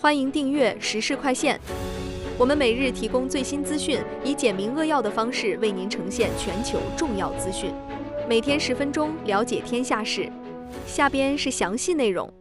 欢迎订阅时事快线。我们每日提供最新资讯，以简明扼要的方式为您呈现全球重要资讯。每天10分钟，了解天下事。下边是详细内容。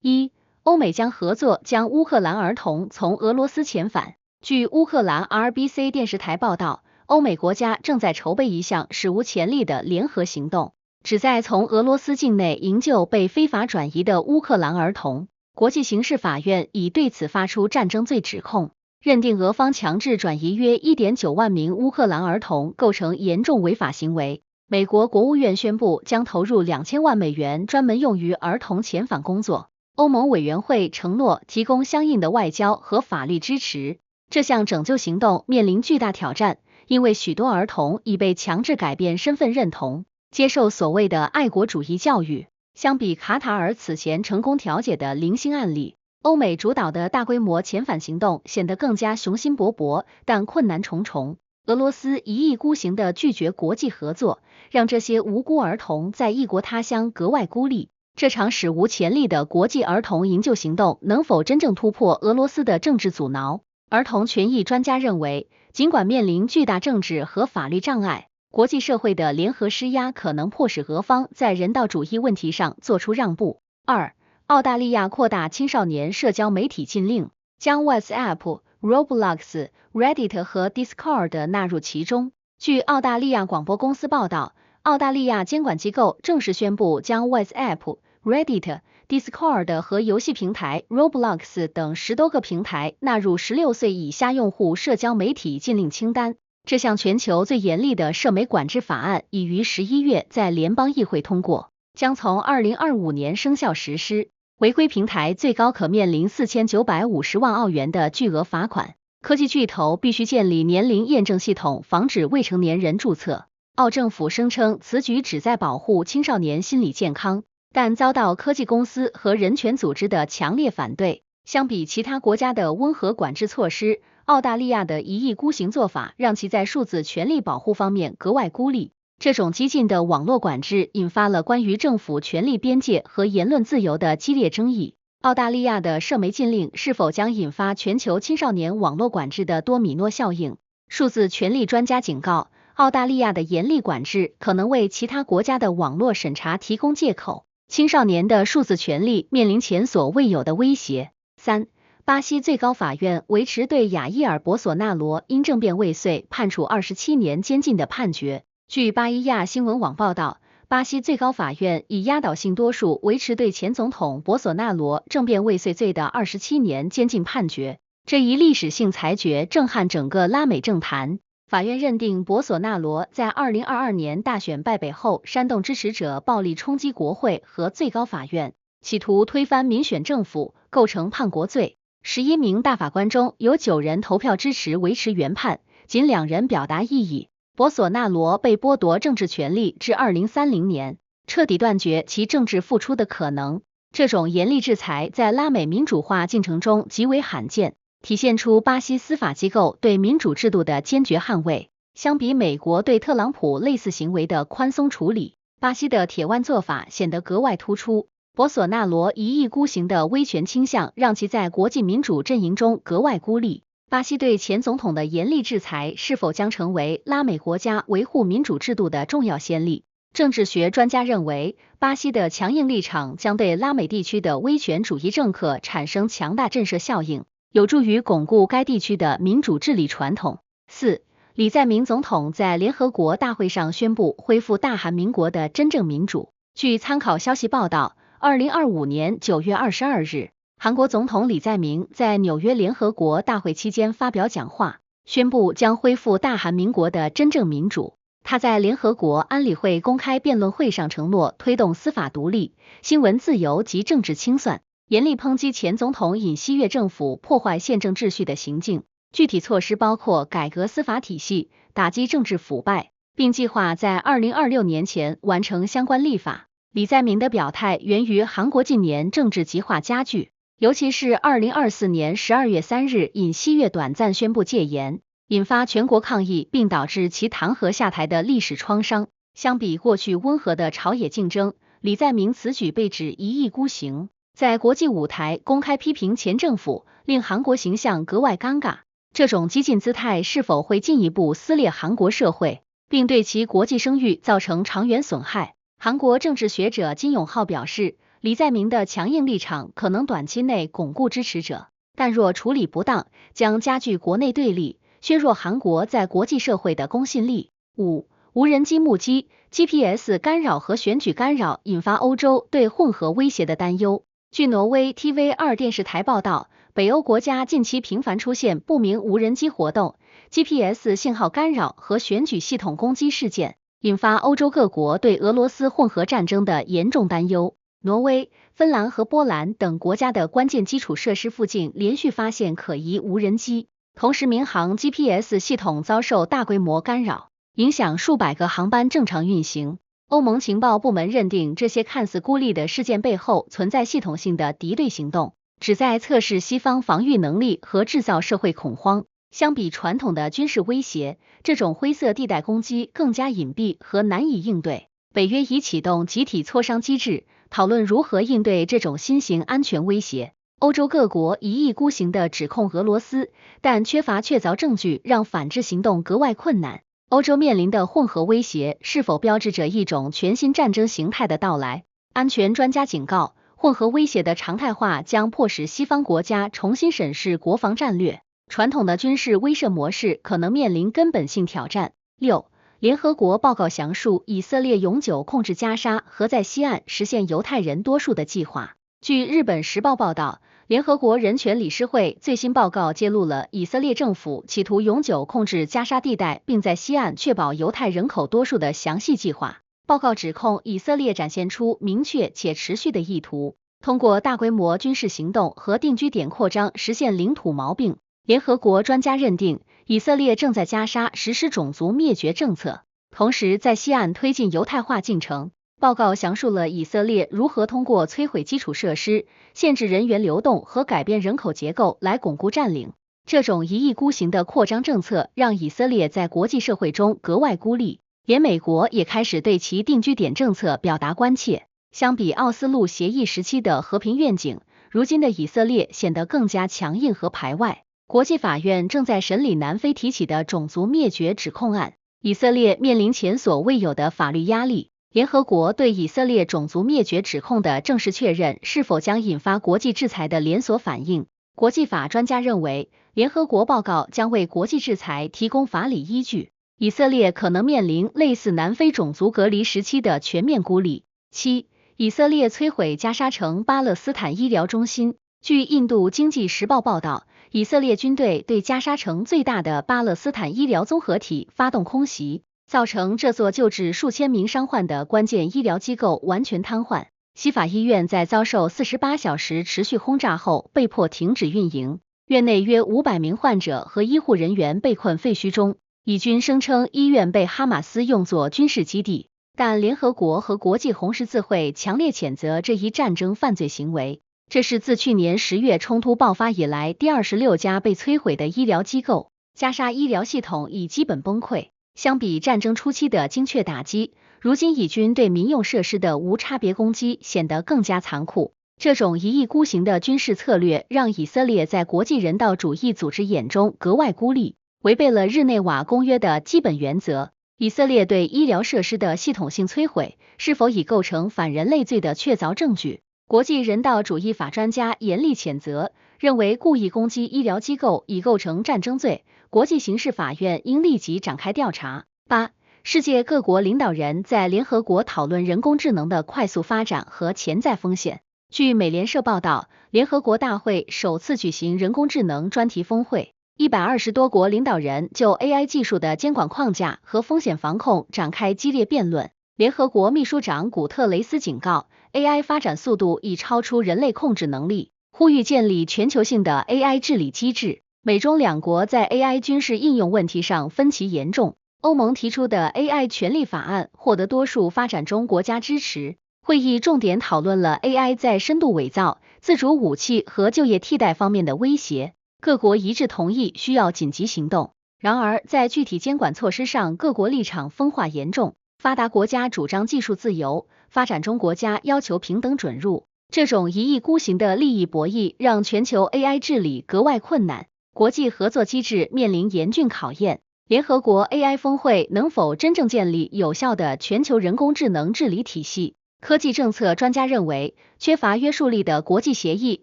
1. 欧美将合作将乌克兰儿童从俄罗斯遣返。据乌克兰 RBC 电视台报道，欧美国家正在筹备一项史无前例的联合行动，旨在从俄罗斯境内营救被非法转移的乌克兰儿童。国际刑事法院已对此发出战争罪指控，认定俄方强制转移约 1.9 万名乌克兰儿童构成严重违法行为。美国国务院宣布将投入2000万美元专门用于儿童遣返工作。欧盟委员会承诺提供相应的外交和法律支持。这项拯救行动面临巨大挑战，因为许多儿童已被强制改变身份认同，接受所谓的爱国主义教育。相比卡塔尔此前成功调解的零星案例，欧美主导的大规模遣返行动显得更加雄心勃勃，但困难重重。俄罗斯一意孤行地拒绝国际合作，让这些无辜儿童在异国他乡格外孤立。这场史无前例的国际儿童营救行动能否真正突破俄罗斯的政治阻挠？儿童权益专家认为，尽管面临巨大政治和法律障碍，国际社会的联合施压可能迫使俄方在人道主义问题上做出让步。2. 澳大利亚扩大青少年社交媒体禁令，将 WhatsApp、Roblox、Reddit 和 Discord 纳入其中。据澳大利亚广播公司报道，澳大利亚监管机构正式宣布将 WhatsApp、Reddit、Discord 和游戏平台 Roblox 等10多个平台纳入16岁以下用户社交媒体禁令清单。这项全球最严厉的社媒管制法案已于11月在联邦议会通过，将从2025年生效实施。违规平台最高可面临4950万澳元的巨额罚款。科技巨头必须建立年龄验证系统，防止未成年人注册。澳政府声称此举旨在保护青少年心理健康，但遭到科技公司和人权组织的强烈反对。相比其他国家的温和管制措施，澳大利亚的一意孤行做法让其在数字权利保护方面格外孤立。这种激进的网络管制引发了关于政府权力边界和言论自由的激烈争议。澳大利亚的社媒禁令是否将引发全球青少年网络管制的多米诺效应？数字权利专家警告，澳大利亚的严厉管制可能为其他国家的网络审查提供借口。青少年的数字权利面临前所未有的威胁。3. 巴西最高法院维持对亚伊尔·博索纳罗因政变未遂判处27年监禁的判决。据巴伊亚新闻网报道，巴西最高法院以压倒性多数维持对前总统博索纳罗政变未遂罪的27年监禁判决。这一历史性裁决震撼整个拉美政坛。法院认定博索纳罗在2022年大选败北后煽动支持者暴力冲击国会和最高法院，企图推翻民选政府，构成叛国罪。11名大法官中有9人投票支持维持原判，仅2人表达异议。博索纳罗被剥夺政治权利至2030年，彻底断绝其政治复出的可能。这种严厉制裁在拉美民主化进程中极为罕见，体现出巴西司法机构对民主制度的坚决捍卫。相比美国对特朗普类似行为的宽松处理，巴西的铁腕做法显得格外突出。博索纳罗一意孤行的威权倾向让其在国际民主阵营中格外孤立。巴西对前总统的严厉制裁是否将成为拉美国家维护民主制度的重要先例？政治学专家认为，巴西的强硬立场将对拉美地区的威权主义政客产生强大震慑效应，有助于巩固该地区的民主治理传统。4. 李在明总统在联合国大会上宣布恢复大韩民国的真正民主。据参考消息报道，2025年9月22日，韩国总统李在明在纽约联合国大会期间发表讲话，宣布将恢复大韩民国的真正民主。他在联合国安理会公开辩论会上承诺推动司法独立、新闻自由及政治清算，严厉抨击前总统尹锡悦政府破坏宪政秩序的行径。具体措施包括改革司法体系、打击政治腐败，并计划在2026年前完成相关立法。李在明的表态源于韩国近年政治极化加剧，尤其是2024年12月3日尹锡悦短暂宣布戒严，引发全国抗议并导致其弹劾下台的历史创伤。相比过去温和的朝野竞争，李在明此举被指一意孤行，在国际舞台公开批评前政府，令韩国形象格外尴尬。这种激进姿态是否会进一步撕裂韩国社会，并对其国际声誉造成长远损害？韩国政治学者金永浩表示，李在明的强硬立场可能短期内巩固支持者，但若处理不当，将加剧国内对立，削弱韩国在国际社会的公信力。5. 无人机目击、GPS 干扰和选举干扰引发欧洲对混合威胁的担忧。据挪威 TV2 电视台报道，北欧国家近期频繁出现不明无人机活动、GPS 信号干扰和选举系统攻击事件，引发欧洲各国对俄罗斯混合战争的严重担忧。挪威、芬兰和波兰等国家的关键基础设施附近连续发现可疑无人机，同时民航 GPS 系统遭受大规模干扰，影响数百个航班正常运行。欧盟情报部门认定这些看似孤立的事件背后存在系统性的敌对行动，旨在测试西方防御能力和制造社会恐慌。相比传统的军事威胁，这种灰色地带攻击更加隐蔽和难以应对。北约已启动集体磋商机制，讨论如何应对这种新型安全威胁。欧洲各国一意孤行地指控俄罗斯，但缺乏确凿证据让反制行动格外困难。欧洲面临的混合威胁是否标志着一种全新战争形态的到来？安全专家警告，混合威胁的常态化将迫使西方国家重新审视国防战略，传统的军事威慑模式可能面临根本性挑战。6. 联合国报告详述以色列永久控制加沙和在西岸实现犹太人多数的计划。据日本时报报道，联合国人权理事会最新报告揭露了以色列政府企图永久控制加沙地带，并在西岸确保犹太人口多数的详细计划。报告指控以色列展现出明确且持续的意图，通过大规模军事行动和定居点扩张实现领土毛病。联合国专家认定，以色列正在加沙实施种族灭绝政策，同时在西岸推进犹太化进程。报告详述了以色列如何通过摧毁基础设施、限制人员流动和改变人口结构来巩固占领。这种一意孤行的扩张政策让以色列在国际社会中格外孤立，连美国也开始对其定居点政策表达关切。相比奥斯陆协议时期的和平愿景，如今的以色列显得更加强硬和排外。国际法院正在审理南非提起的种族灭绝指控案，以色列面临前所未有的法律压力。联合国对以色列种族灭绝指控的正式确认，是否将引发国际制裁的连锁反应？国际法专家认为，联合国报告将为国际制裁提供法理依据。以色列可能面临类似南非种族隔离时期的全面孤立。7. 以色列摧毁加沙城巴勒斯坦医疗中心。据印度经济时报报道，以色列军队对加沙城最大的巴勒斯坦医疗综合体发动空袭，造成这座救治数千名伤患的关键医疗机构完全瘫痪。西法医院在遭受48小时持续轰炸后被迫停止运营，院内约500名患者和医护人员被困废墟中。以军声称医院被哈马斯用作军事基地，但联合国和国际红十字会强烈谴责这一战争犯罪行为。这是自去年10月冲突爆发以来第26家被摧毁的医疗机构，加沙医疗系统已基本崩溃。相比战争初期的精确打击，如今以军对民用设施的无差别攻击显得更加残酷。这种一意孤行的军事策略让以色列在国际人道主义组织眼中格外孤立，违背了日内瓦公约的基本原则。以色列对医疗设施的系统性摧毁是否已构成反人类罪的确凿证据？国际人道主义法专家严厉谴责，认为故意攻击医疗机构已构成战争罪，国际刑事法院应立即展开调查。8. 世界各国领导人在联合国讨论人工智能的快速发展和潜在风险。据美联社报道，联合国大会首次举行人工智能专题峰会，120多国领导人就 AI 技术的监管框架和风险防控展开激烈辩论。联合国秘书长古特雷斯警告， AI 发展速度已超出人类控制能力，呼吁建立全球性的 AI 治理机制。美中两国在 AI 军事应用问题上分歧严重，欧盟提出的 AI 权利法案获得多数发展中国家支持。会议重点讨论了 AI 在深度伪造、自主武器和就业替代方面的威胁，各国一致同意需要紧急行动。然而，在具体监管措施上，各国立场分化严重。发达国家主张技术自由，发展中国家要求平等准入。这种一意孤行的利益博弈让全球 AI 治理格外困难，国际合作机制面临严峻考验。联合国 AI 峰会能否真正建立有效的全球人工智能治理体系？科技政策专家认为，缺乏约束力的国际协议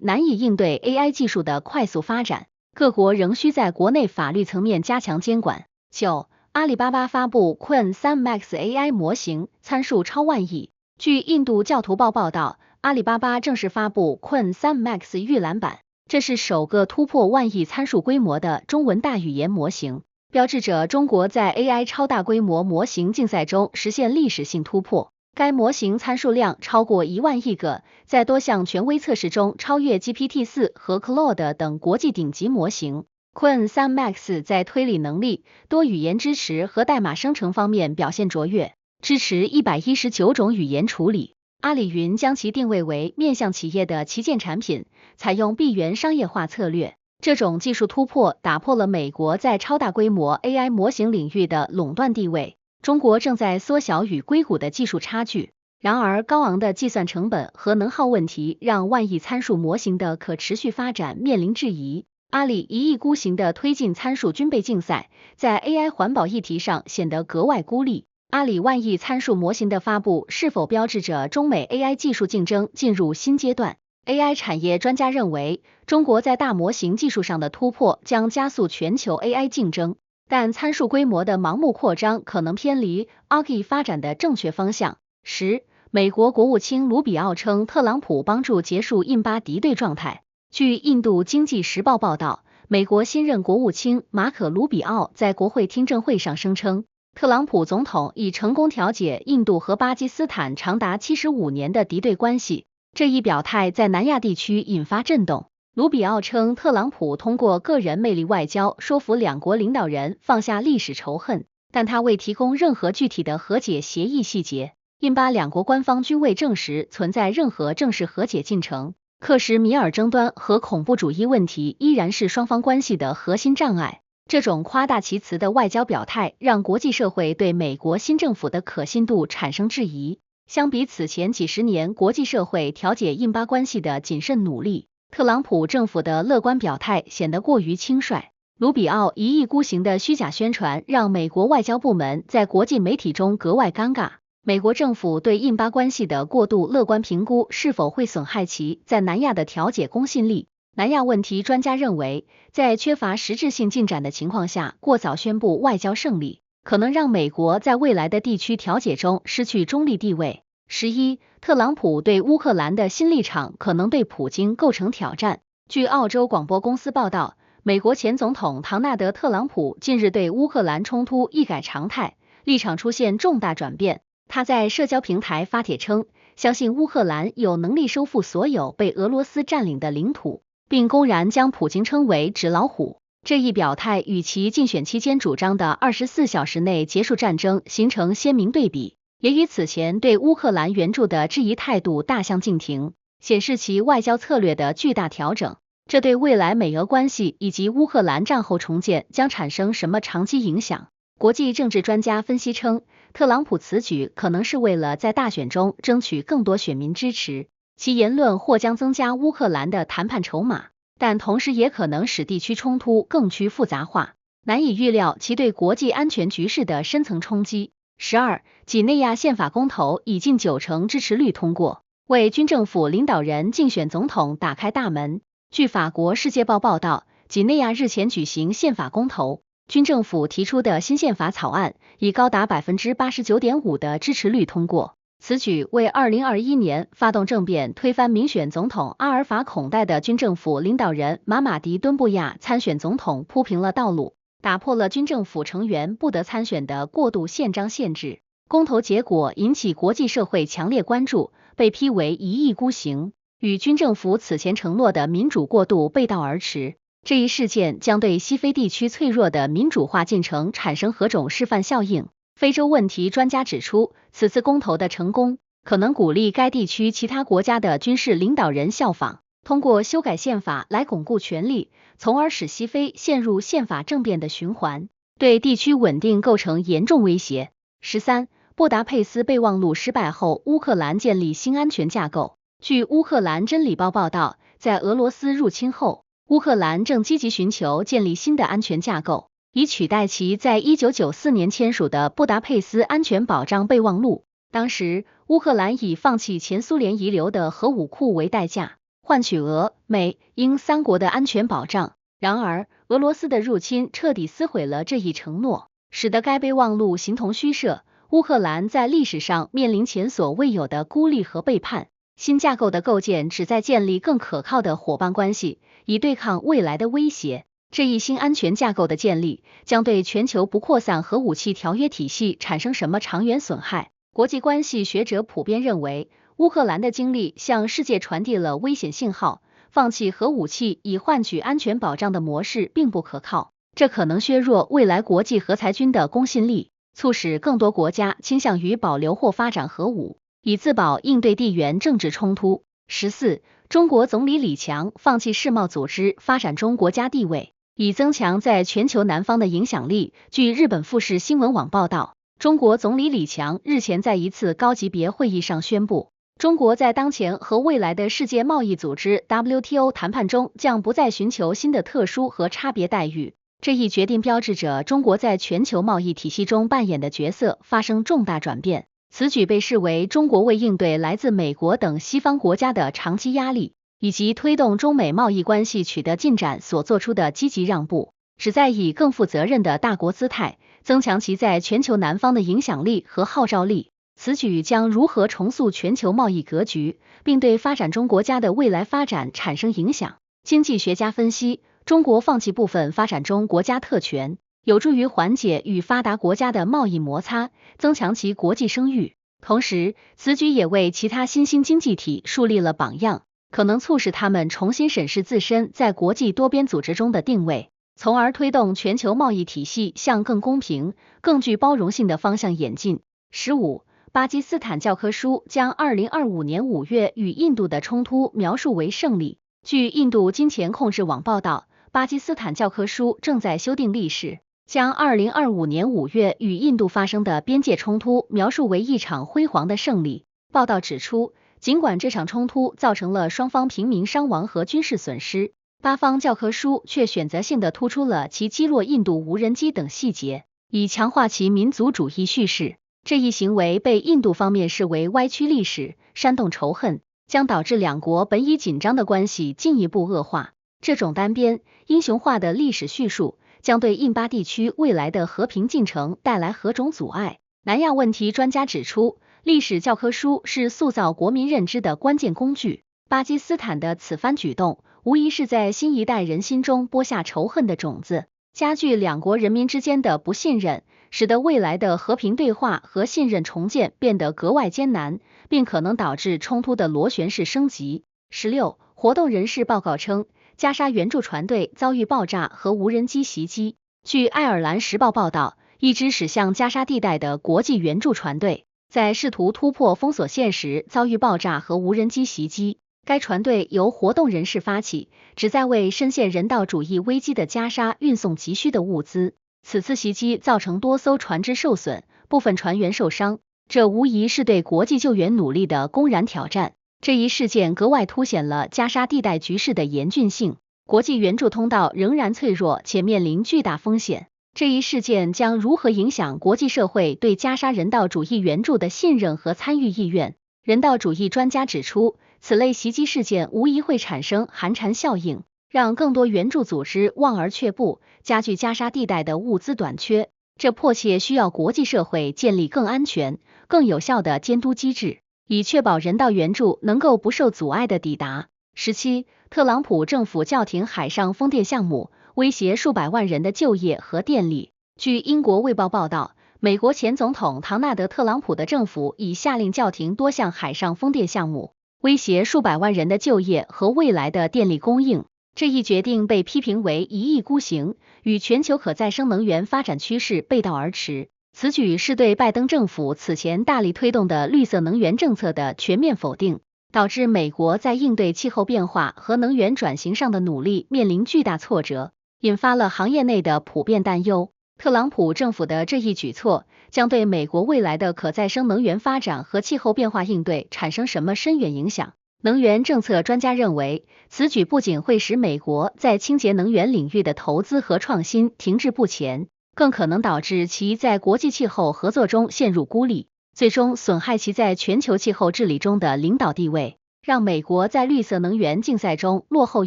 难以应对 AI 技术的快速发展，各国仍需在国内法律层面加强监管。9. 阿里巴巴发布 Qwen3 Max AI 模型，参数超万亿。据印度教徒报报道，阿里巴巴正式发布 Qwen3 Max 预览版，这是首个突破万亿参数规模的中文大语言模型，标志着中国在 AI 超大规模模型竞赛中实现历史性突破。该模型参数量超过1万亿个，在多项权威测试中超越 GPT-4 和 Claude 等国际顶级模型。Qwen3 Max 在推理能力、多语言支持和代码生成方面表现卓越，支持119种语言处理。阿里云将其定位为面向企业的旗舰产品，采用闭源商业化策略。这种技术突破打破了美国在超大规模 AI 模型领域的垄断地位。中国正在缩小与硅谷的技术差距，然而高昂的计算成本和能耗问题让万亿参数模型的可持续发展面临质疑。阿里一意孤行的推进参数军备竞赛，在 AI 环保议题上显得格外孤立。阿里万亿参数模型的发布是否标志着中美 AI 技术竞争进入新阶段？ AI 产业专家认为，中国在大模型技术上的突破将加速全球 AI 竞争，但参数规模的盲目扩张可能偏离 AI 发展的正确方向。10. 美国国务卿卢比奥称，特朗普帮助结束印巴敌对状态。据印度经济时报报道，美国新任国务卿马可·卢比奥在国会听证会上声称，特朗普总统已成功调解印度和巴基斯坦长达75年的敌对关系。这一表态在南亚地区引发震动。卢比奥称，特朗普通过个人魅力外交说服两国领导人放下历史仇恨，但他未提供任何具体的和解协议细节。印巴两国官方均未证实存在任何正式和解进程。克什米尔争端和恐怖主义问题依然是双方关系的核心障碍。这种夸大其词的外交表态让国际社会对美国新政府的可信度产生质疑。相比此前几十年国际社会调解印巴关系的谨慎努力，特朗普政府的乐观表态显得过于轻率。卢比奥一意孤行的虚假宣传让美国外交部门在国际媒体中格外尴尬。美国政府对印巴关系的过度乐观评估是否会损害其在南亚的调解公信力？南亚问题专家认为，在缺乏实质性进展的情况下，过早宣布外交胜利，可能让美国在未来的地区调解中失去中立地位。11. 特朗普对乌克兰的新立场可能对普京构成挑战。据澳洲广播公司报道，美国前总统唐纳德·特朗普近日对乌克兰冲突一改常态，立场出现重大转变。他在社交平台发帖称，相信乌克兰有能力收复所有被俄罗斯占领的领土，并公然将普京称为纸老虎。这一表态与其竞选期间主张的24小时内结束战争形成鲜明对比，也与此前对乌克兰援助的质疑态度大相径庭，显示其外交策略的巨大调整。这对未来美俄关系以及乌克兰战后重建将产生什么长期影响？国际政治专家分析称，特朗普此举可能是为了在大选中争取更多选民支持，其言论或将增加乌克兰的谈判筹码，但同时也可能使地区冲突更趋复杂化，难以预料其对国际安全局势的深层冲击。12. 几内亚宪法公投以近90%支持率通过，为军政府领导人竞选总统打开大门。据法国《世界报》报道，几内亚日前举行宪法公投，军政府提出的新宪法草案以高达 89.5% 的支持率通过。此举为2021年发动政变推翻民选总统阿尔法孔代的军政府领导人马马迪·敦布亚参选总统铺平了道路，打破了军政府成员不得参选的过渡宪章限制。公投结果引起国际社会强烈关注，被批为一意孤行，与军政府此前承诺的民主过渡背道而驰。这一事件将对西非地区脆弱的民主化进程产生何种示范效应？非洲问题专家指出，此次公投的成功可能鼓励该地区其他国家的军事领导人效仿，通过修改宪法来巩固权力，从而使西非陷入宪法政变的循环，对地区稳定构成严重威胁。13. 布达佩斯备忘录失败后，乌克兰建立新安全架构。据乌克兰真理报报道，在俄罗斯入侵后，乌克兰正积极寻求建立新的安全架构，以取代其在1994年签署的布达佩斯安全保障备忘录。当时，乌克兰以放弃前苏联遗留的核武库为代价，换取俄、美、英三国的安全保障。然而，俄罗斯的入侵彻底撕毁了这一承诺，使得该备忘录形同虚设。乌克兰在历史上面临前所未有的孤立和背叛。新架构的构建旨在建立更可靠的伙伴关系，以对抗未来的威胁。这一新安全架构的建立将对全球不扩散核武器条约体系产生什么长远损害？国际关系学者普遍认为，乌克兰的经历向世界传递了危险信号，放弃核武器以换取安全保障的模式并不可靠，这可能削弱未来国际核裁军的公信力，促使更多国家倾向于保留或发展核武，以自保应对地缘政治冲突。14. 中国总理李强放弃世贸组织发展中国家地位，以增强在全球南方的影响力。据日本富士新闻网报道，中国总理李强日前在一次高级别会议上宣布，中国在当前和未来的世界贸易组织 WTO 谈判中将不再寻求新的特殊和差别待遇。这一决定标志着中国在全球贸易体系中扮演的角色发生重大转变。此举被视为中国为应对来自美国等西方国家的长期压力，以及推动中美贸易关系取得进展所做出的积极让步，旨在以更负责任的大国姿态，增强其在全球南方的影响力和号召力。此举将如何重塑全球贸易格局，并对发展中国家的未来发展产生影响？经济学家分析，中国放弃部分发展中国家特权，有助于缓解与发达国家的贸易摩擦，增强其国际声誉。同时，此举也为其他新兴经济体树立了榜样，可能促使他们重新审视自身在国际多边组织中的定位，从而推动全球贸易体系向更公平、更具包容性的方向演进。15. 巴基斯坦教科书将2025年5月与印度的冲突描述为胜利。据印度金钱控制网报道，巴基斯坦教科书正在修订历史，将2025年5月与印度发生的边界冲突描述为一场辉煌的胜利。报道指出，尽管这场冲突造成了双方平民伤亡和军事损失，巴方教科书却选择性地突出了其击落印度无人机等细节，以强化其民族主义叙事。这一行为被印度方面视为歪曲历史、煽动仇恨，将导致两国本已紧张的关系进一步恶化。这种单边、英雄化的历史叙述将对印巴地区未来的和平进程带来何种阻碍？南亚问题专家指出，历史教科书是塑造国民认知的关键工具。巴基斯坦的此番举动，无疑是在新一代人心中播下仇恨的种子，加剧两国人民之间的不信任，使得未来的和平对话和信任重建变得格外艰难，并可能导致冲突的螺旋式升级。16. 活动人士报告称，加沙援助船队遭遇爆炸和无人机袭击。据爱尔兰时报报道，一支驶向加沙地带的国际援助船队在试图突破封锁线时遭遇爆炸和无人机袭击。该船队由活动人士发起，旨在为深陷人道主义危机的加沙运送急需的物资。此次袭击造成多艘船只受损，部分船员受伤，这无疑是对国际救援努力的公然挑战。这一事件格外凸显了加沙地带局势的严峻性，国际援助通道仍然脆弱且面临巨大风险。这一事件将如何影响国际社会对加沙人道主义援助的信任和参与意愿？人道主义专家指出，此类袭击事件无疑会产生寒蝉效应，让更多援助组织望而却步，加剧加沙地带的物资短缺。这迫切需要国际社会建立更安全、更有效的监督机制，以确保人道援助能够不受阻碍的抵达。17. 特朗普政府叫停海上风电项目，威胁数百万人的就业和电力。据英国卫报报道，美国前总统唐纳德·特朗普的政府已下令叫停多项海上风电项目，威胁数百万人的就业和未来的电力供应。这一决定被批评为一意孤行，与全球可再生能源发展趋势背道而驰。此举是对拜登政府此前大力推动的绿色能源政策的全面否定，导致美国在应对气候变化和能源转型上的努力面临巨大挫折，引发了行业内的普遍担忧。特朗普政府的这一举措将对美国未来的可再生能源发展和气候变化应对产生什么深远影响？能源政策专家认为，此举不仅会使美国在清洁能源领域的投资和创新停滞不前，更可能导致其在国际气候合作中陷入孤立，最终损害其在全球气候治理中的领导地位，让美国在绿色能源竞赛中落后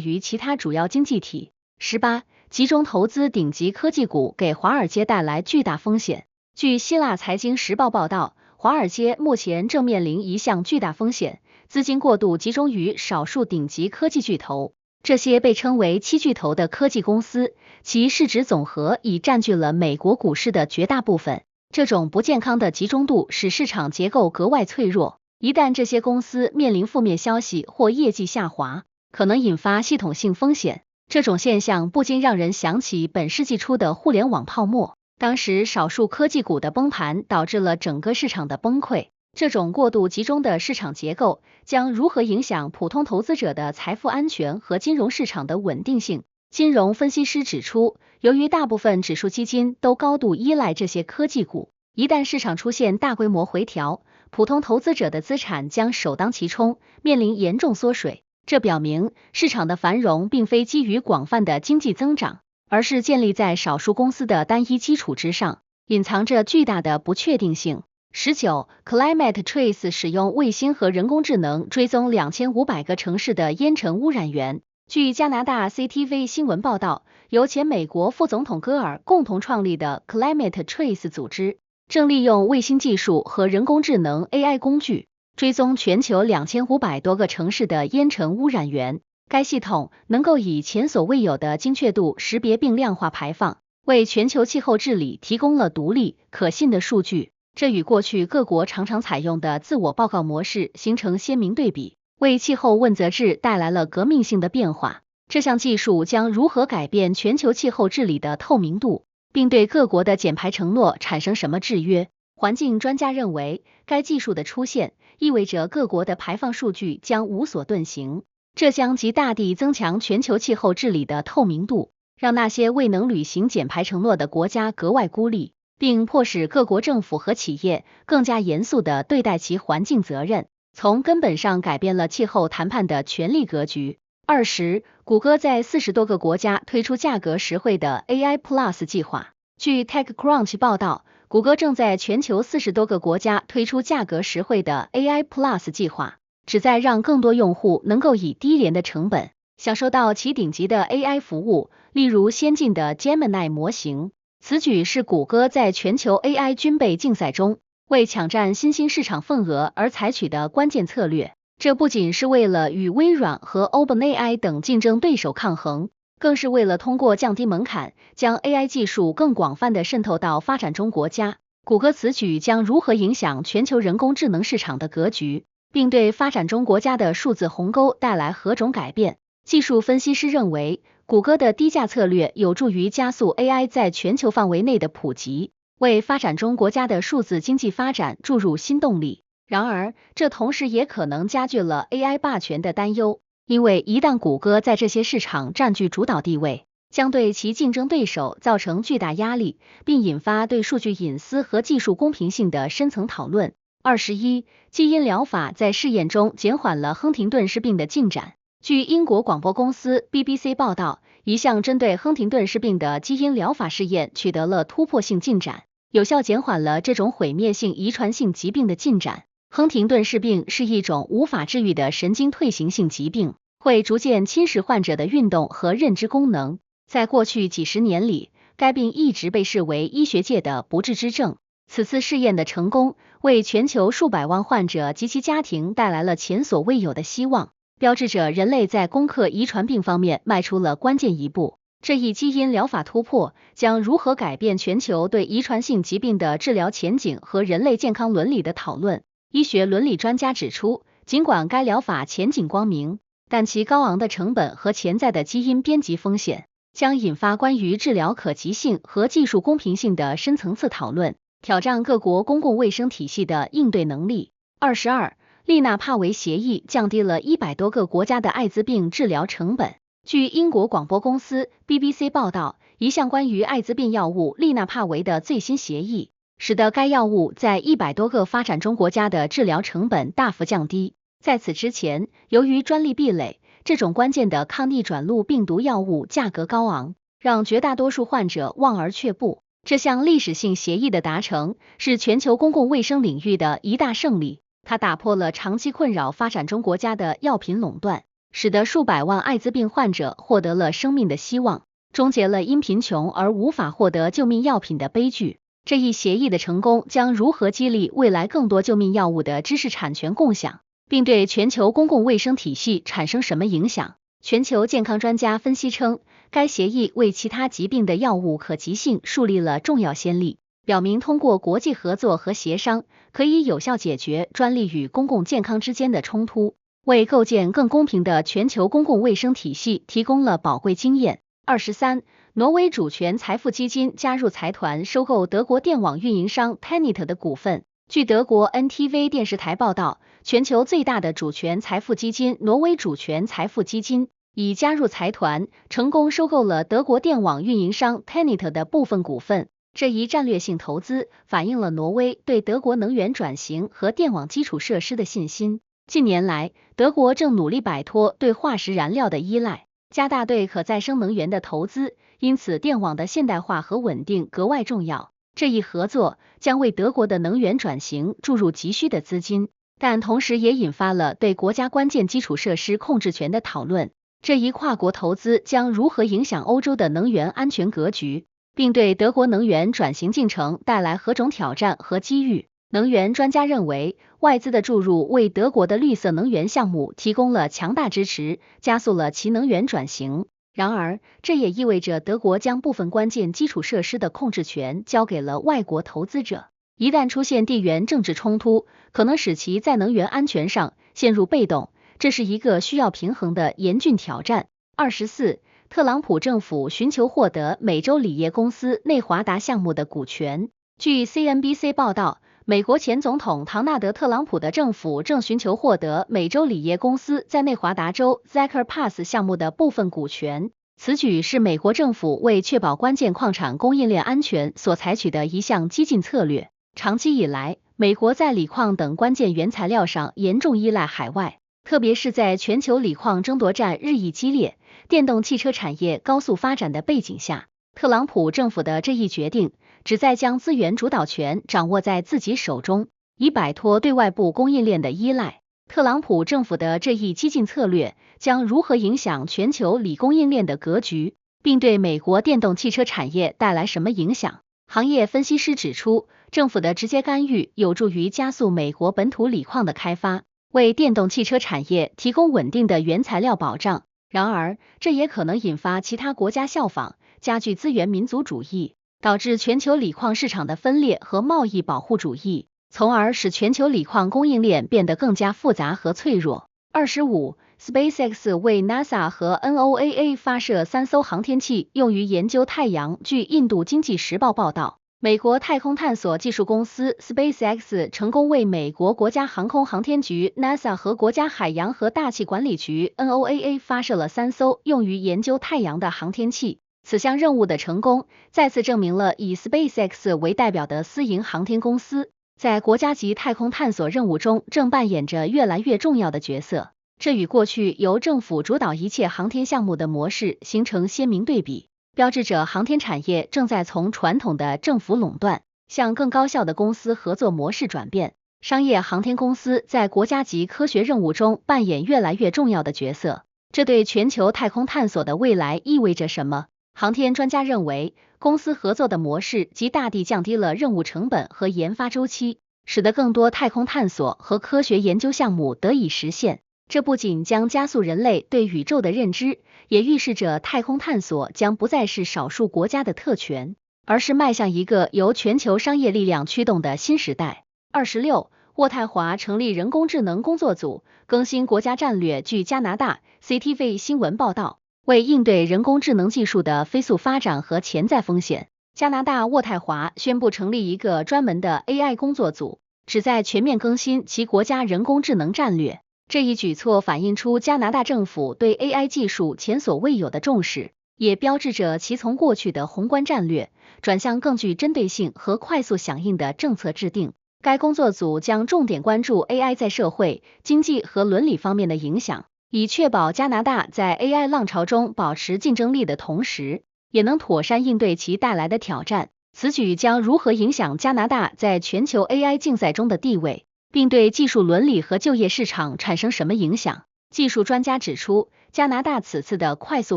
于其他主要经济体。18. 集中投资顶级科技股给华尔街带来巨大风险。据希腊财经时报报道，华尔街目前正面临一项巨大风险，资金过度集中于少数顶级科技巨头。这些被称为七巨头的科技公司，其市值总和已占据了美国股市的绝大部分。这种不健康的集中度使市场结构格外脆弱，一旦这些公司面临负面消息或业绩下滑，可能引发系统性风险。这种现象不禁让人想起本世纪初的互联网泡沫，当时少数科技股的崩盘导致了整个市场的崩溃。这种过度集中的市场结构将如何影响普通投资者的财富安全和金融市场的稳定性？金融分析师指出，由于大部分指数基金都高度依赖这些科技股，一旦市场出现大规模回调，普通投资者的资产将首当其冲，面临严重缩水。这表明市场的繁荣并非基于广泛的经济增长，而是建立在少数公司的单一基础之上，隐藏着巨大的不确定性。19. Climate Trace 使用卫星和人工智能追踪2500个城市的烟尘污染源。据加拿大 CTV 新闻报道，由前美国副总统戈尔共同创立的 Climate Trace 组织，正利用卫星技术和人工智能 AI 工具，追踪全球2500多个城市的烟尘污染源。该系统能够以前所未有的精确度识别并量化排放，为全球气候治理提供了独立、可信的数据。这与过去各国常常采用的自我报告模式形成鲜明对比，为气候问责制带来了革命性的变化。这项技术将如何改变全球气候治理的透明度，并对各国的减排承诺产生什么制约？环境专家认为，该技术的出现意味着各国的排放数据将无所遁形，这将极大地增强全球气候治理的透明度，让那些未能履行减排承诺的国家格外孤立，并迫使各国政府和企业更加严肃地对待其环境责任，从根本上改变了气候谈判的权力格局。20. 谷歌在40多个国家推出价格实惠的 AI Plus 计划。据 TechCrunch 报道，谷歌正在全球40多个国家推出价格实惠的 AI Plus 计划，旨在让更多用户能够以低廉的成本享受到其顶级的 AI 服务，例如先进的 Gemini 模型。此举是谷歌在全球 AI 军备竞赛中为抢占新兴市场份额而采取的关键策略。这不仅是为了与微软和 OpenAI 等竞争对手抗衡，更是为了通过降低门槛，将 AI 技术更广泛地渗透到发展中国家。谷歌此举将如何影响全球人工智能市场的格局，并对发展中国家的数字鸿沟带来何种改变？技术分析师认为，谷歌的低价策略有助于加速 AI 在全球范围内的普及，为发展中国家的数字经济发展注入新动力。然而，这同时也可能加剧了 AI 霸权的担忧，因为一旦谷歌在这些市场占据主导地位，将对其竞争对手造成巨大压力，并引发对数据隐私和技术公平性的深层讨论。21. 基因疗法在试验中减缓了亨廷顿氏病的进展。据英国广播公司 BBC 报道，一项针对亨廷顿氏病的基因疗法试验取得了突破性进展，有效减缓了这种毁灭性遗传性疾病的进展。亨廷顿氏病是一种无法治愈的神经退行性疾病，会逐渐侵蚀患者的运动和认知功能。在过去几十年里，该病一直被视为医学界的不治之症。此次试验的成功，为全球数百万患者及其家庭带来了前所未有的希望，标志着人类在攻克遗传病方面迈出了关键一步。这一基因疗法突破将如何改变全球对遗传性疾病的治疗前景和人类健康伦理的讨论？医学伦理专家指出，尽管该疗法前景光明，但其高昂的成本和潜在的基因编辑风险将引发关于治疗可及性和技术公平性的深层次讨论，挑战各国公共卫生体系的应对能力。22. 利纳帕韦协议降低了100多个国家的艾滋病治疗成本。据英国广播公司 BBC 报道，一项关于艾滋病药物利纳帕韦的最新协议，使得该药物在100多个发展中国家的治疗成本大幅降低。在此之前，由于专利壁垒，这种关键的抗逆转录病毒药物价格高昂，让绝大多数患者望而却步。这项历史性协议的达成，是全球公共卫生领域的一大胜利。它打破了长期困扰发展中国家的药品垄断，使得数百万艾滋病患者获得了生命的希望，终结了因贫穷而无法获得救命药品的悲剧。这一协议的成功将如何激励未来更多救命药物的知识产权共享，并对全球公共卫生体系产生什么影响？全球健康专家分析称，该协议为其他疾病的药物可及性树立了重要先例，表明通过国际合作和协商，可以有效解决专利与公共健康之间的冲突，为构建更公平的全球公共卫生体系提供了宝贵经验。23. 挪威主权财富基金加入财团收购德国电网运营商 Tenet 的股份。据德国 NTV 电视台报道，全球最大的主权财富基金挪威主权财富基金已加入财团，成功收购了德国电网运营商 Tenet 的部分股份。这一战略性投资反映了挪威对德国能源转型和电网基础设施的信心。近年来，德国正努力摆脱对化石燃料的依赖，加大对可再生能源的投资，因此电网的现代化和稳定格外重要。这一合作将为德国的能源转型注入急需的资金，但同时也引发了对国家关键基础设施控制权的讨论。这一跨国投资将如何影响欧洲的能源安全格局，并对德国能源转型进程带来何种挑战和机遇？能源专家认为，外资的注入为德国的绿色能源项目提供了强大支持，加速了其能源转型。然而，这也意味着德国将部分关键基础设施的控制权交给了外国投资者。一旦出现地缘政治冲突，可能使其在能源安全上陷入被动，这是一个需要平衡的严峻挑战。24. 特朗普政府寻求获得美洲锂业公司内华达项目的股权。据 CNBC 报道，美国前总统唐纳德·特朗普的政府正寻求获得美洲锂业公司在内华达州 Thacker Pass 项目的部分股权。此举是美国政府为确保关键矿产供应链安全所采取的一项激进策略。长期以来，美国在锂矿等关键原材料上严重依赖海外，特别是在全球锂矿争夺战日益激烈、电动汽车产业高速发展的背景下，特朗普政府的这一决定旨在将资源主导权掌握在自己手中，以摆脱对外部供应链的依赖。特朗普政府的这一激进策略将如何影响全球锂供应链的格局，并对美国电动汽车产业带来什么影响？行业分析师指出，政府的直接干预有助于加速美国本土锂矿的开发，为电动汽车产业提供稳定的原材料保障。然而，这也可能引发其他国家效仿，加剧资源民族主义，导致全球锂矿市场的分裂和贸易保护主义，从而使全球锂矿供应链变得更加复杂和脆弱。25. SpaceX 为 NASA 和 NOAA 发射3艘航天器，用于研究太阳。据印度经济时报报道，美国太空探索技术公司 SpaceX 成功为美国国家航空航天局 NASA 和国家海洋和大气管理局 NOAA 发射了3艘用于研究太阳的航天器。此项任务的成功，再次证明了以 SpaceX 为代表的私营航天公司在国家级太空探索任务中正扮演着越来越重要的角色。这与过去由政府主导一切航天项目的模式形成鲜明对比，标志着航天产业正在从传统的政府垄断向更高效的公司合作模式转变。商业航天公司在国家级科学任务中扮演越来越重要的角色。这对全球太空探索的未来意味着什么？航天专家认为，公司合作的模式极大地降低了任务成本和研发周期，使得更多太空探索和科学研究项目得以实现。这不仅将加速人类对宇宙的认知，也预示着太空探索将不再是少数国家的特权，而是迈向一个由全球商业力量驱动的新时代。26. 渥太华成立人工智能工作组，更新国家战略。据加拿大 CTV 新闻报道，为应对人工智能技术的飞速发展和潜在风险，加拿大渥太华宣布成立一个专门的 AI 工作组，旨在全面更新其国家人工智能战略。这一举措反映出加拿大政府对 AI 技术前所未有的重视，也标志着其从过去的宏观战略转向更具针对性和快速响应的政策制定。该工作组将重点关注 AI 在社会、经济和伦理方面的影响，以确保加拿大在 AI 浪潮中保持竞争力的同时，也能妥善应对其带来的挑战。此举将如何影响加拿大在全球 AI 竞赛中的地位，并对技术伦理和就业市场产生什么影响？技术专家指出，加拿大此次的快速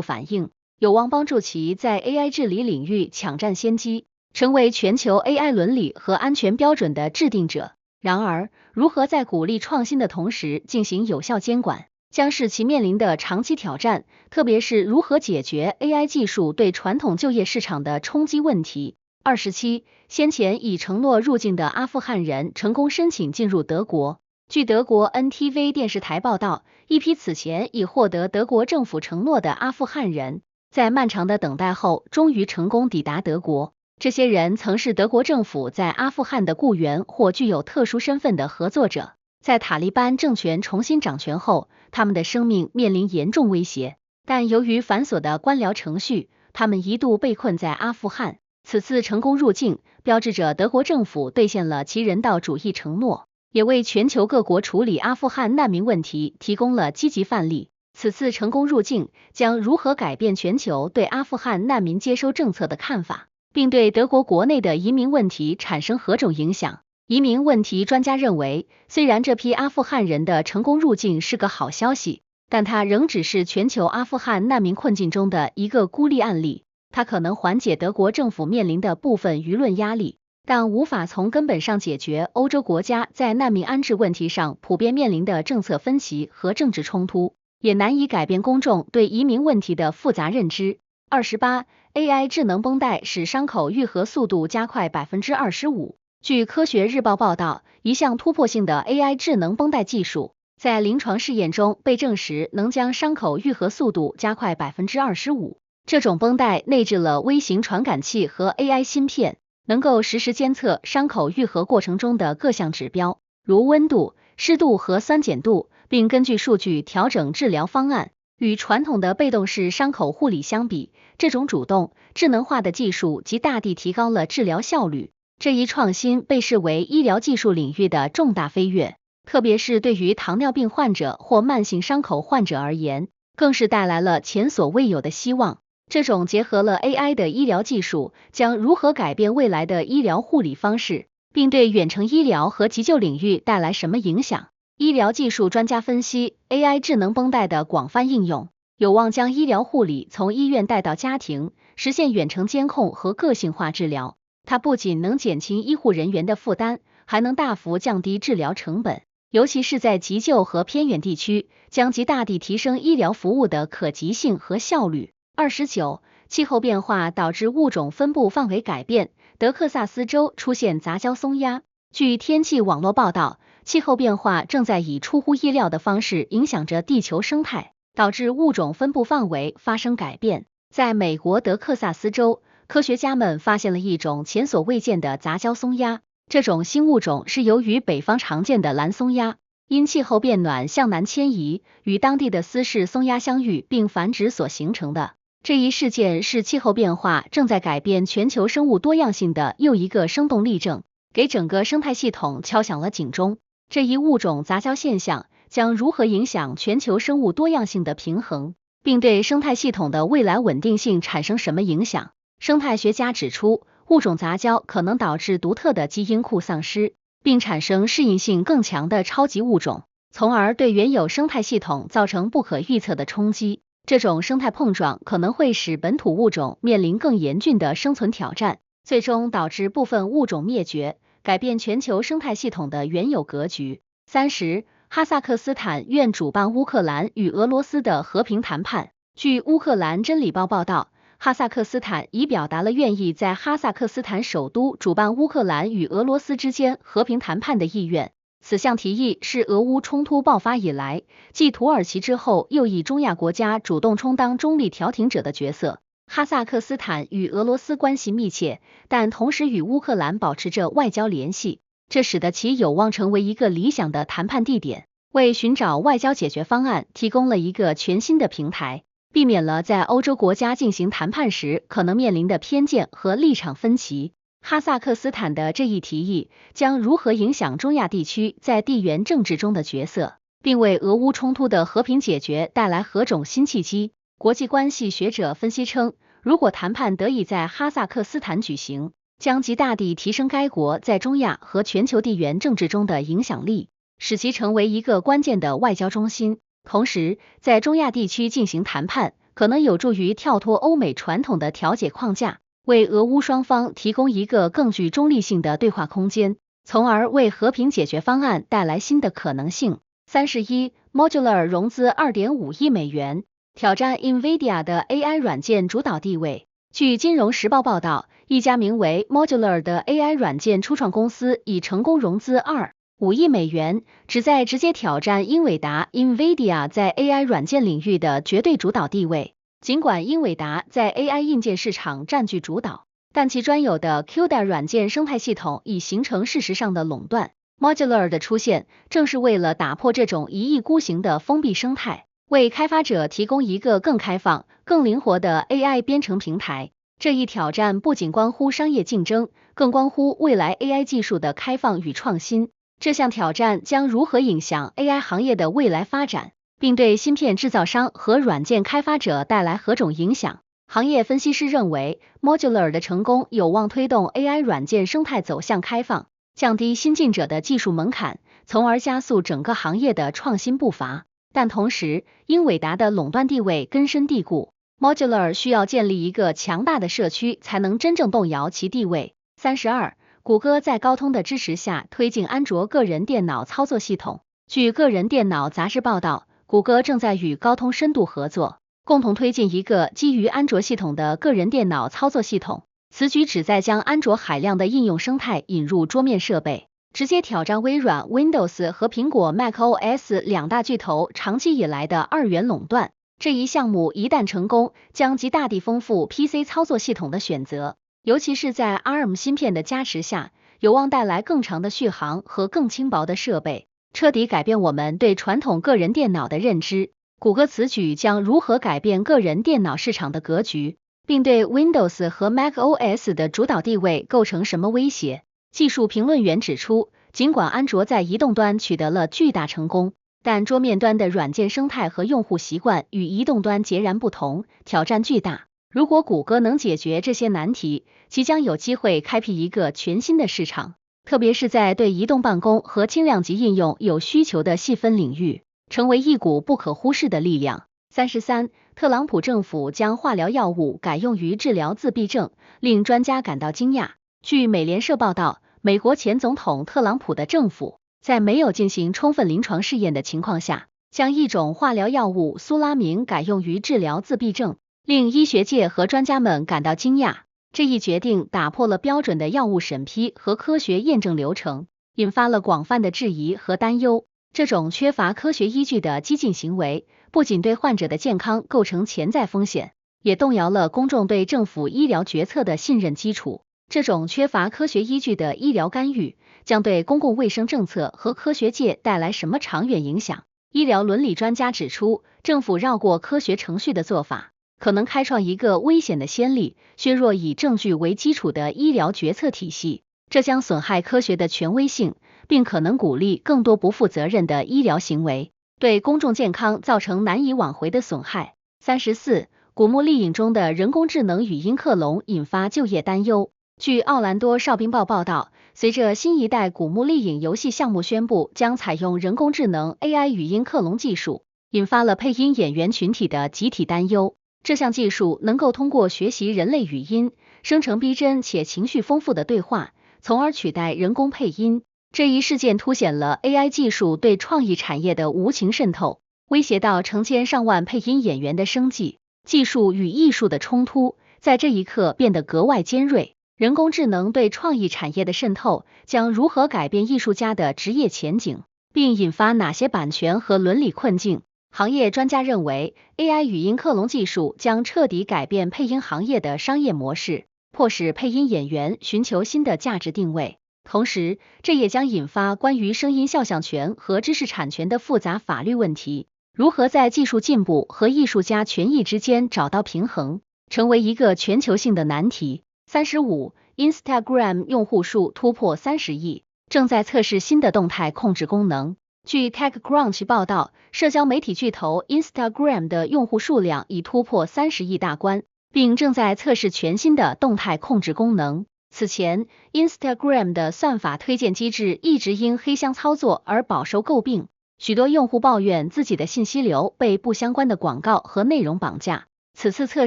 反应有望帮助其在 AI 治理领域抢占先机，成为全球 AI 伦理和安全标准的制定者。然而，如何在鼓励创新的同时进行有效监管，将是其面临的长期挑战，特别是如何解决 AI 技术对传统就业市场的冲击问题。27. 先前已承诺入境的阿富汗人成功申请进入德国。据德国 NTV 电视台报道，一批此前已获得德国政府承诺的阿富汗人，在漫长的等待后，终于成功抵达德国。这些人曾是德国政府在阿富汗的雇员或具有特殊身份的合作者。在塔利班政权重新掌权后，他们的生命面临严重威胁，但由于繁琐的官僚程序，他们一度被困在阿富汗。此次成功入境，标志着德国政府兑现了其人道主义承诺，也为全球各国处理阿富汗难民问题提供了积极范例。此次成功入境将如何改变全球对阿富汗难民接收政策的看法，并对德国国内的移民问题产生何种影响？移民问题专家认为，虽然这批阿富汗人的成功入境是个好消息，但它仍只是全球阿富汗难民困境中的一个孤立案例。它可能缓解德国政府面临的部分舆论压力，但无法从根本上解决欧洲国家在难民安置问题上普遍面临的政策分歧和政治冲突，也难以改变公众对移民问题的复杂认知。28. AI 智能绷带使伤口愈合速度加快 25%。据科学日报报道，一项突破性的 AI 智能绷带技术在临床试验中被证实能将伤口愈合速度加快 25%。这种绷带内置了微型传感器和 AI 芯片，能够实时监测伤口愈合过程中的各项指标，如温度、湿度和酸碱度，并根据数据调整治疗方案。与传统的被动式伤口护理相比，这种主动、智能化的技术极大地提高了治疗效率。这一创新被视为医疗技术领域的重大飞跃，特别是对于糖尿病患者或慢性伤口患者而言，更是带来了前所未有的希望。这种结合了 AI 的医疗技术将如何改变未来的医疗护理方式，并对远程医疗和急救领域带来什么影响？医疗技术专家分析 ，AI 智能绷带的广泛应用，有望将医疗护理从医院带到家庭，实现远程监控和个性化治疗。它不仅能减轻医护人员的负担，还能大幅降低治疗成本，尤其是在急救和偏远地区，将极大地提升医疗服务的可及性和效率。29. 气候变化导致物种分布范围改变，德克萨斯州出现杂交松鸦。据天气网络报道，气候变化正在以出乎意料的方式影响着地球生态，导致物种分布范围发生改变。在美国德克萨斯州，科学家们发现了一种前所未见的杂交松鸦，这种新物种是由于北方常见的蓝松鸦因气候变暖向南迁移，与当地的斯氏松鸦相遇并繁殖所形成的。这一事件是气候变化正在改变全球生物多样性的又一个生动例证，给整个生态系统敲响了警钟。这一物种杂交现象将如何影响全球生物多样性的平衡，并对生态系统的未来稳定性产生什么影响？生态学家指出，物种杂交可能导致独特的基因库丧失，并产生适应性更强的超级物种，从而对原有生态系统造成不可预测的冲击。这种生态碰撞可能会使本土物种面临更严峻的生存挑战，最终导致部分物种灭绝，改变全球生态系统的原有格局。30. 哈萨克斯坦愿主办乌克兰与俄罗斯的和平谈判。据乌克兰真理报报道，哈萨克斯坦已表达了愿意在哈萨克斯坦首都主办乌克兰与俄罗斯之间和平谈判的意愿。此项提议是俄乌冲突爆发以来，继土耳其之后又以中亚国家主动充当中立调停者的角色。哈萨克斯坦与俄罗斯关系密切，但同时与乌克兰保持着外交联系，这使得其有望成为一个理想的谈判地点，为寻找外交解决方案提供了一个全新的平台，避免了在欧洲国家进行谈判时可能面临的偏见和立场分歧。哈萨克斯坦的这一提议将如何影响中亚地区在地缘政治中的角色，并为俄乌冲突的和平解决带来何种新契机？国际关系学者分析称，如果谈判得以在哈萨克斯坦举行，将极大地提升该国在中亚和全球地缘政治中的影响力，使其成为一个关键的外交中心。同时，在中亚地区进行谈判，可能有助于跳脱欧美传统的调解框架，为俄乌双方提供一个更具中立性的对话空间，从而为和平解决方案带来新的可能性。31Modular 融资 2.5 亿美元，挑战 NVIDIA 的 AI 软件主导地位。据金融时报报道，一家名为 Modular 的 AI 软件初创公司已成功融资2.5亿美元，旨在直接挑战英伟达 NVIDIA 在 AI 软件领域的绝对主导地位。尽管英伟达在 AI 硬件市场占据主导，但其专有的 CUDA 软件生态系统已形成事实上的垄断。Modular 的出现正是为了打破这种一意孤行的封闭生态，为开发者提供一个更开放、更灵活的 AI 编程平台。这一挑战不仅关乎商业竞争，更关乎未来 AI 技术的开放与创新。这项挑战将如何影响 AI 行业的未来发展，并对芯片制造商和软件开发者带来何种影响？行业分析师认为 ，Modular 的成功有望推动 AI 软件生态走向开放，降低新进者的技术门槛，从而加速整个行业的创新步伐。但同时，英伟达的垄断地位根深蒂固 ，Modular 需要建立一个强大的社区，才能真正动摇其地位。32，谷歌在高通的支持下推进安卓个人电脑操作系统。据个人电脑杂志报道，谷歌正在与高通深度合作，共同推进一个基于安卓系统的个人电脑操作系统。此举旨在将安卓海量的应用生态引入桌面设备，直接挑战微软 Windows 和苹果 macOS 两大巨头长期以来的二元垄断。这一项目一旦成功，将极大地丰富 PC 操作系统的选择，尤其是在 ARM 芯片的加持下，有望带来更长的续航和更轻薄的设备，彻底改变我们对传统个人电脑的认知。谷歌此举将如何改变个人电脑市场的格局，并对 Windows 和 macOS 的主导地位构成什么威胁？技术评论员指出，尽管安卓在移动端取得了巨大成功，但桌面端的软件生态和用户习惯与移动端截然不同，挑战巨大。如果谷歌能解决这些难题，即将有机会开辟一个全新的市场，特别是在对移动办公和轻量级应用有需求的细分领域，成为一股不可忽视的力量。33，特朗普政府将化疗药物改用于治疗自闭症，令专家感到惊讶。据美联社报道，美国前总统特朗普的政府在没有进行充分临床试验的情况下，将一种化疗药物苏拉明改用于治疗自闭症，令医学界和专家们感到惊讶。这一决定打破了标准的药物审批和科学验证流程，引发了广泛的质疑和担忧。这种缺乏科学依据的激进行为，不仅对患者的健康构成潜在风险，也动摇了公众对政府医疗决策的信任基础。这种缺乏科学依据的医疗干预，将对公共卫生政策和科学界带来什么长远影响？医疗伦理专家指出，政府绕过科学程序的做法，可能开创一个危险的先例，削弱以证据为基础的医疗决策体系，这将损害科学的权威性，并可能鼓励更多不负责任的医疗行为，对公众健康造成难以挽回的损害。34，古墓丽影中的人工智能语音克隆引发就业担忧。据奥兰多哨兵报报道，随着新一代古墓丽影游戏项目宣布将采用人工智能 AI 语音克隆技术，引发了配音演员群体的集体担忧。这项技术能够通过学习人类语音，生成逼真且情绪丰富的对话，从而取代人工配音。这一事件凸显了 AI 技术对创意产业的无情渗透，威胁到成千上万配音演员的生计。技术与艺术的冲突在这一刻变得格外尖锐。人工智能对创意产业的渗透将如何改变艺术家的职业前景，并引发哪些版权和伦理困境？行业专家认为 ，AI 语音克隆技术将彻底改变配音行业的商业模式，迫使配音演员寻求新的价值定位。同时，这也将引发关于声音肖像权和知识产权的复杂法律问题。如何在技术进步和艺术家权益之间找到平衡，成为一个全球性的难题。35， Instagram 用户数突破30亿，正在测试新的动态控制功能。据 TechCrunch 报道，社交媒体巨头 Instagram 的用户数量已突破30亿大关，并正在测试全新的动态控制功能。此前 ，Instagram 的算法推荐机制一直因黑箱操作而饱受诟病，许多用户抱怨自己的信息流被不相关的广告和内容绑架。此次测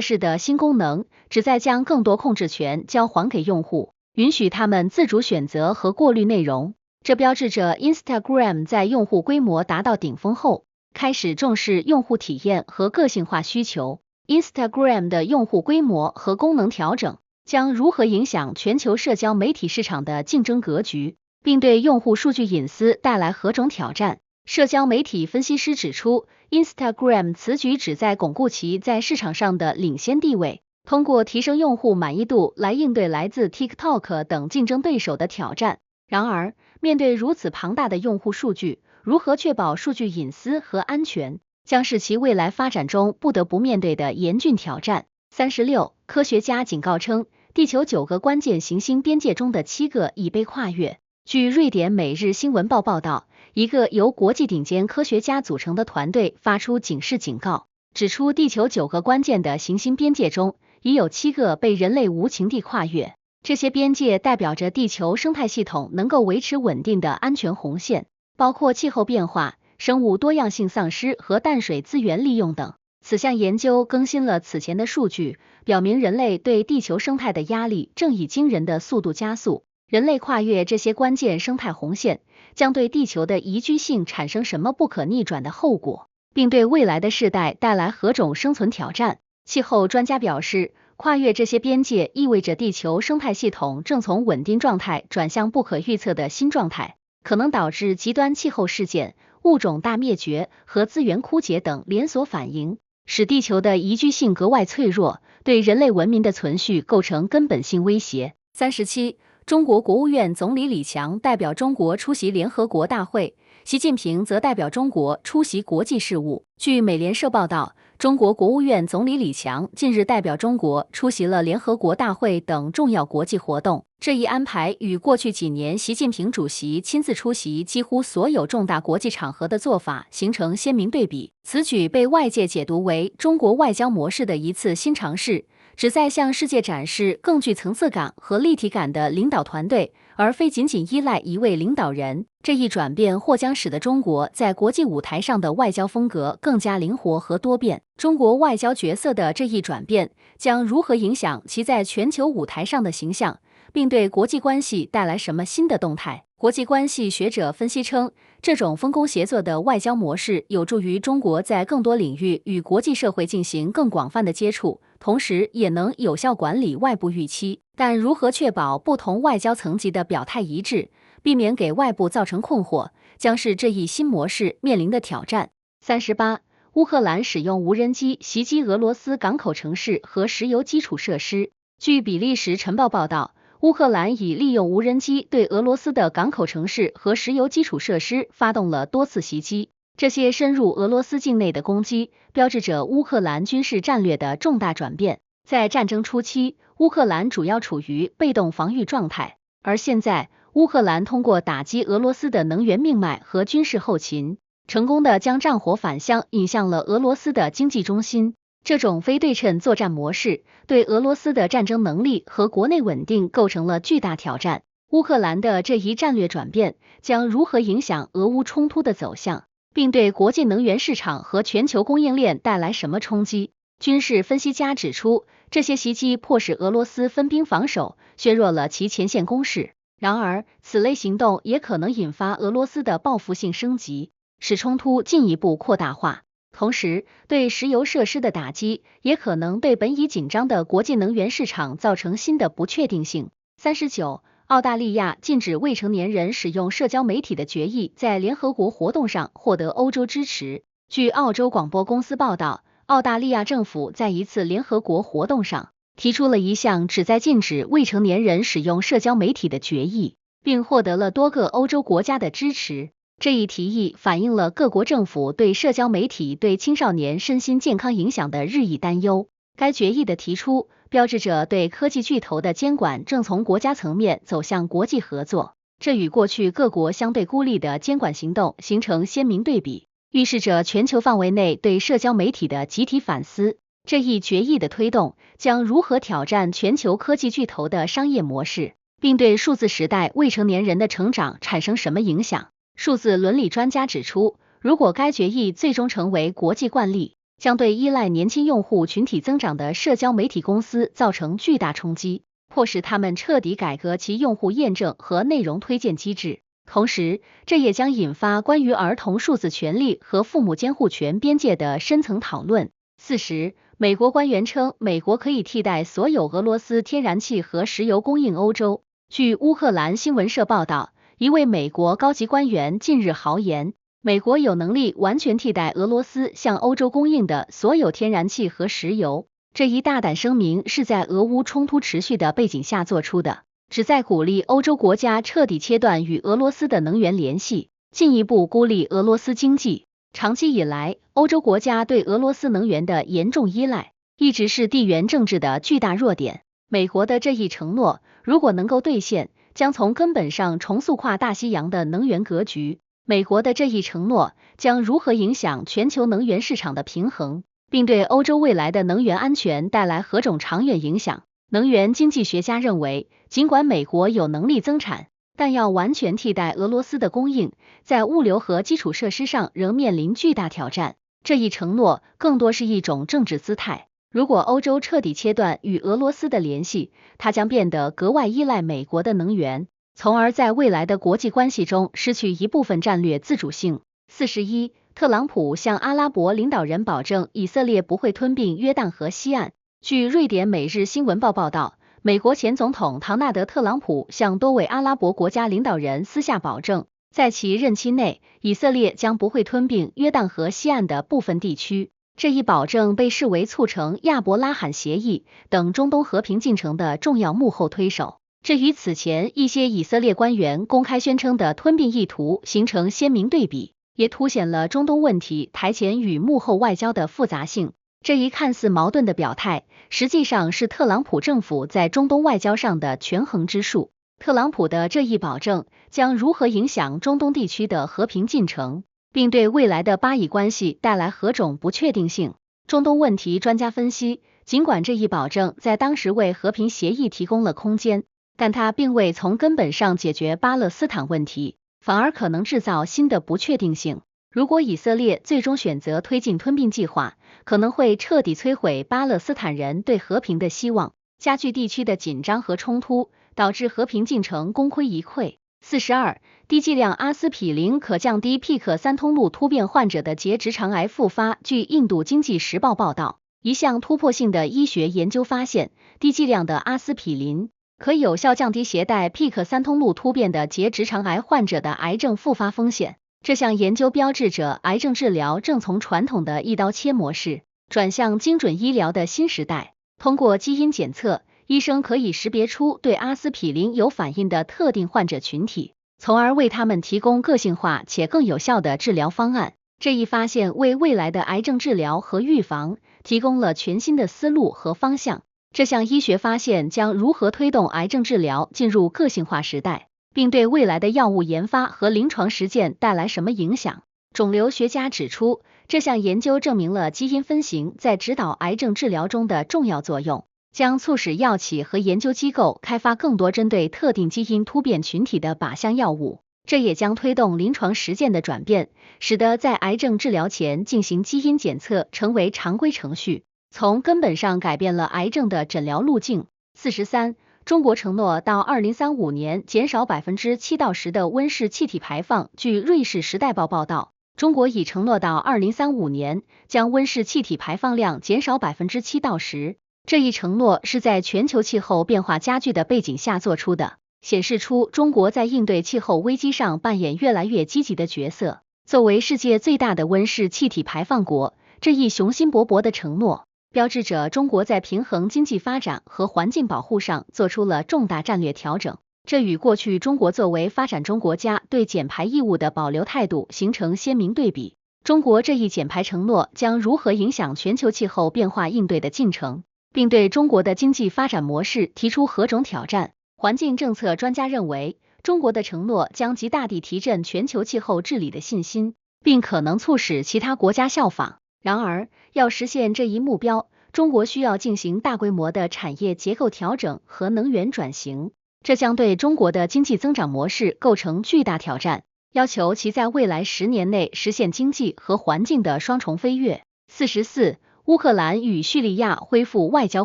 试的新功能旨在将更多控制权交还给用户，允许他们自主选择和过滤内容。这标志着 Instagram 在用户规模达到顶峰后，开始重视用户体验和个性化需求。Instagram 的用户规模和功能调整将如何影响全球社交媒体市场的竞争格局，并对用户数据隐私带来何种挑战？社交媒体分析师指出， Instagram 此举旨在巩固其在市场上的领先地位，通过提升用户满意度来应对来自 TikTok 等竞争对手的挑战。然而，面对如此庞大的用户数据，如何确保数据隐私和安全，将是其未来发展中不得不面对的严峻挑战。36，科学家警告称，地球9个关键行星边界中的7个已被跨越。据瑞典每日新闻报报道，一个由国际顶尖科学家组成的团队发出警示警告，指出地球9个关键的行星边界中，已有7个被人类无情地跨越。这些边界代表着地球生态系统能够维持稳定的安全红线，包括气候变化、生物多样性丧失和淡水资源利用等。此项研究更新了此前的数据，表明人类对地球生态的压力正以惊人的速度加速。人类跨越这些关键生态红线，将对地球的宜居性产生什么不可逆转的后果，并对未来的世代带来何种生存挑战？气候专家表示，跨越这些边界意味着地球生态系统正从稳定状态转向不可预测的新状态，可能导致极端气候事件、物种大灭绝和资源枯竭等连锁反应，使地球的宜居性格外脆弱，对人类文明的存续构成根本性威胁。37，中国国务院总理李强代表中国出席联合国大会，习近平则代表中国出席国际事务。据美联社报道，中国国务院总理李强近日代表中国出席了联合国大会等重要国际活动。这一安排与过去几年习近平主席亲自出席几乎所有重大国际场合的做法形成鲜明对比。此举被外界解读为中国外交模式的一次新尝试，旨在向世界展示更具层次感和立体感的领导团队，而非仅仅依赖一位领导人。这一转变或将使得中国在国际舞台上的外交风格更加灵活和多变。中国外交角色的这一转变将如何影响其在全球舞台上的形象，并对国际关系带来什么新的动态？国际关系学者分析称，这种分工协作的外交模式有助于中国在更多领域与国际社会进行更广泛的接触，同时也能有效管理外部预期。但如何确保不同外交层级的表态一致，避免给外部造成困惑，将是这一新模式面临的挑战。38，乌克兰使用无人机袭击俄罗斯港口城市和石油基础设施。据比利时晨报报道，乌克兰已利用无人机对俄罗斯的港口城市和石油基础设施发动了多次袭击。这些深入俄罗斯境内的攻击，标志着乌克兰军事战略的重大转变。在战争初期，乌克兰主要处于被动防御状态，而现在，乌克兰通过打击俄罗斯的能源命脉和军事后勤，成功的将战火反向引向了俄罗斯的经济中心。这种非对称作战模式对俄罗斯的战争能力和国内稳定构成了巨大挑战。乌克兰的这一战略转变将如何影响俄乌冲突的走向，并对国际能源市场和全球供应链带来什么冲击？军事分析家指出，这些袭击迫使俄罗斯分兵防守，削弱了其前线攻势。然而，此类行动也可能引发俄罗斯的报复性升级，使冲突进一步扩大化。同时，对石油设施的打击也可能对本已紧张的国际能源市场造成新的不确定性。39，澳大利亚禁止未成年人使用社交媒体的决议在联合国活动上获得欧洲支持。据澳洲广播公司报道，澳大利亚政府在一次联合国活动上提出了一项旨在禁止未成年人使用社交媒体的决议，并获得了多个欧洲国家的支持。这一提议反映了各国政府对社交媒体对青少年身心健康影响的日益担忧。该决议的提出标志着对科技巨头的监管正从国家层面走向国际合作。这与过去各国相对孤立的监管行动形成鲜明对比，预示着全球范围内对社交媒体的集体反思。这一决议的推动将如何挑战全球科技巨头的商业模式，并对数字时代未成年人的成长产生什么影响？数字伦理专家指出，如果该决议最终成为国际惯例，将对依赖年轻用户群体增长的社交媒体公司造成巨大冲击，迫使他们彻底改革其用户验证和内容推荐机制。同时，这也将引发关于儿童数字权利和父母监护权边界的深层讨论。40，美国官员称，美国可以替代所有俄罗斯天然气和石油供应欧洲。据乌克兰新闻社报道，一位美国高级官员近日豪言，美国有能力完全替代俄罗斯向欧洲供应的所有天然气和石油。这一大胆声明是在俄乌冲突持续的背景下做出的，旨在鼓励欧洲国家彻底切断与俄罗斯的能源联系，进一步孤立俄罗斯经济。长期以来，欧洲国家对俄罗斯能源的严重依赖，一直是地缘政治的巨大弱点。美国的这一承诺，如果能够兑现，将从根本上重塑跨大西洋的能源格局。美国的这一承诺将如何影响全球能源市场的平衡，并对欧洲未来的能源安全带来何种长远影响？能源经济学家认为，尽管美国有能力增产，但要完全替代俄罗斯的供应，在物流和基础设施上仍面临巨大挑战。这一承诺更多是一种政治姿态。如果欧洲彻底切断与俄罗斯的联系，它将变得格外依赖美国的能源，从而在未来的国际关系中失去一部分战略自主性。41，特朗普向阿拉伯领导人保证，以色列不会吞并约旦河西岸。据瑞典每日新闻报报道，美国前总统唐纳德·特朗普向多位阿拉伯国家领导人私下保证，在其任期内，以色列将不会吞并约旦河西岸的部分地区。这一保证被视为促成亚伯拉罕协议等中东和平进程的重要幕后推手。这与此前一些以色列官员公开宣称的吞并意图形成鲜明对比，也凸显了中东问题台前与幕后外交的复杂性。这一看似矛盾的表态，实际上是特朗普政府在中东外交上的权衡之术。特朗普的这一保证将如何影响中东地区的和平进程，并对未来的巴以关系带来何种不确定性？中东问题专家分析，尽管这一保证在当时为和平协议提供了空间，但它并未从根本上解决巴勒斯坦问题，反而可能制造新的不确定性。如果以色列最终选择推进吞并计划，可能会彻底摧毁巴勒斯坦人对和平的希望，加剧地区的紧张和冲突，导致和平进程功亏一篑。42，低剂量阿司匹林可降低 PIK 三通路突变患者的结直肠癌复发。据印度经济时报报道，一项突破性的医学研究发现，低剂量的阿司匹林可有效降低携带 PIK 三通路突变的结直肠癌患者的癌症复发风险。这项研究标志着癌症治疗正从传统的一刀切模式转向精准医疗的新时代。通过基因检测，医生可以识别出对阿司匹林有反应的特定患者群体，从而为他们提供个性化且更有效的治疗方案。这一发现为未来的癌症治疗和预防提供了全新的思路和方向。这项医学发现将如何推动癌症治疗进入个性化时代，并对未来的药物研发和临床实践带来什么影响？肿瘤学家指出，这项研究证明了基因分型在指导癌症治疗中的重要作用，将促使药企和研究机构开发更多针对特定基因突变群体的靶向药物。这也将推动临床实践的转变，使得在癌症治疗前进行基因检测成为常规程序，从根本上改变了癌症的诊疗路径。43，中国承诺到2035年减少7%到10%的温室气体排放。据瑞士时代报报道，中国已承诺到2035年将温室气体排放量减少7%到10%。这一承诺是在全球气候变化加剧的背景下做出的，显示出中国在应对气候危机上扮演越来越积极的角色。作为世界最大的温室气体排放国，这一雄心勃勃的承诺标志着中国在平衡经济发展和环境保护上做出了重大战略调整。这与过去中国作为发展中国家对减排义务的保留态度形成鲜明对比。中国这一减排承诺将如何影响全球气候变化应对的进程？并对中国的经济发展模式提出何种挑战。环境政策专家认为，中国的承诺将极大地提振全球气候治理的信心，并可能促使其他国家效仿。然而，要实现这一目标，中国需要进行大规模的产业结构调整和能源转型，这将对中国的经济增长模式构成巨大挑战，要求其在未来10年内实现经济和环境的双重飞跃。44. 乌克兰与叙利亚恢复外交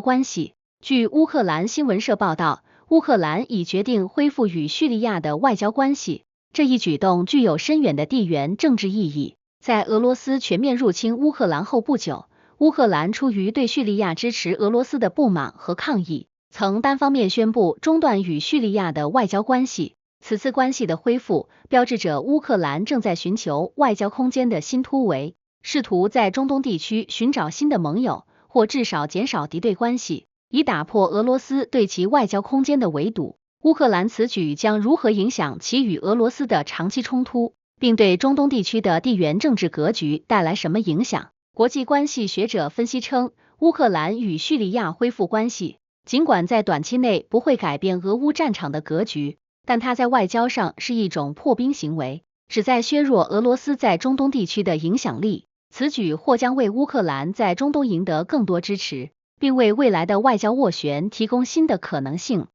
关系。据乌克兰新闻社报道，乌克兰已决定恢复与叙利亚的外交关系，这一举动具有深远的地缘政治意义。在俄罗斯全面入侵乌克兰后不久，乌克兰出于对叙利亚支持俄罗斯的不满和抗议，曾单方面宣布中断与叙利亚的外交关系。此次关系的恢复，标志着乌克兰正在寻求外交空间的新突围，试图在中东地区寻找新的盟友，或至少减少敌对关系，以打破俄罗斯对其外交空间的围堵。乌克兰此举将如何影响其与俄罗斯的长期冲突，并对中东地区的地缘政治格局带来什么影响？国际关系学者分析称，乌克兰与叙利亚恢复关系，尽管在短期内不会改变俄乌战场的格局，但它在外交上是一种破冰行为，旨在削弱俄罗斯在中东地区的影响力。此举或将为乌克兰在中东赢得更多支持，并为未来的外交斡旋提供新的可能性。